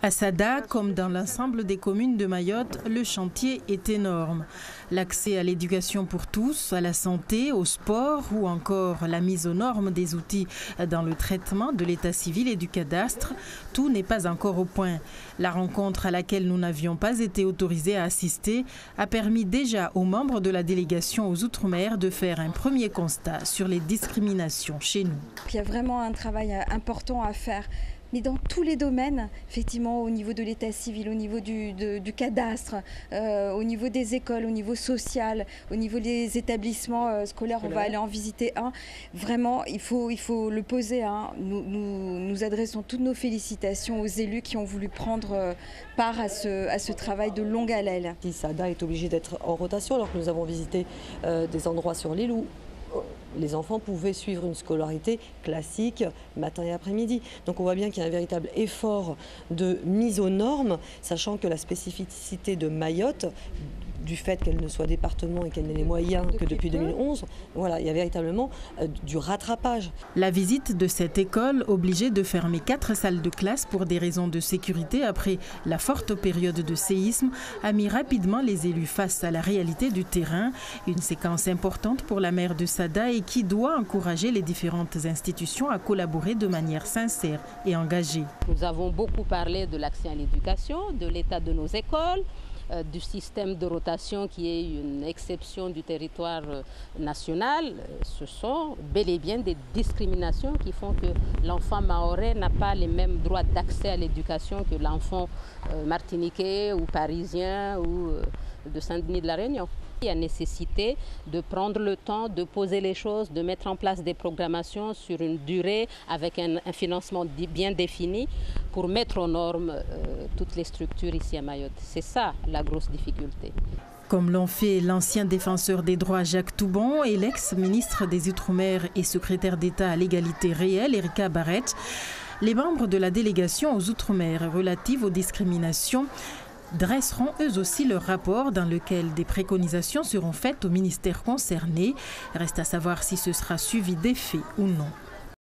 À Sada, comme dans l'ensemble des communes de Mayotte, le chantier est énorme. L'accès à l'éducation pour tous, à la santé, au sport ou encore la mise aux normes des outils dans le traitement de l'état civil et du cadastre, tout n'est pas encore au point. La rencontre à laquelle nous n'avions pas été autorisés à assister a permis déjà aux membres de la délégation aux Outre-mer de faire un premier constat sur les discriminations chez nous. Il y a vraiment un travail important à faire. Mais dans tous les domaines, effectivement, au niveau de l'état civil, au niveau du cadastre, au niveau des écoles, au niveau social, au niveau des établissements scolaires, on va aller en visiter un. Vraiment, il faut le poser. Nous adressons toutes nos félicitations aux élus qui ont voulu prendre part à ce travail de longue haleine. Sada est obligé d'être en rotation alors que nous avons visité des endroits sur l'île où les enfants pouvaient suivre une scolarité classique matin et après-midi. Donc on voit bien qu'il y a un véritable effort de mise aux normes, sachant que la spécificité de Mayotte, du fait qu'elle ne soit département et qu'elle n'ait les moyens que depuis 2011, voilà, il y a véritablement du rattrapage. La visite de cette école, obligée de fermer 4 salles de classe pour des raisons de sécurité après la forte période de séisme, a mis rapidement les élus face à la réalité du terrain. Une séquence importante pour la maire de Sada et qui doit encourager les différentes institutions à collaborer de manière sincère et engagée. Nous avons beaucoup parlé de l'accès à l'éducation, de l'état de nos écoles, du système de rotation qui est une exception du territoire national. Ce sont bel et bien des discriminations qui font que l'enfant mahorais n'a pas les mêmes droits d'accès à l'éducation que l'enfant martiniquais ou parisien ou de Saint-Denis de la Réunion. Il y a nécessité de prendre le temps de poser les choses, de mettre en place des programmations sur une durée avec un financement bien défini pour mettre aux normes toutes les structures ici à Mayotte. C'est ça la grosse difficulté. Comme l'ont fait l'ancien défenseur des droits Jacques Toubon et l'ex-ministre des Outre-mer et secrétaire d'État à l'égalité réelle, Erika Barrett, les membres de la délégation aux Outre-mer relative aux discriminations dresseront eux aussi leur rapport dans lequel des préconisations seront faites au ministère concerné. Reste à savoir si ce sera suivi d'effet ou non.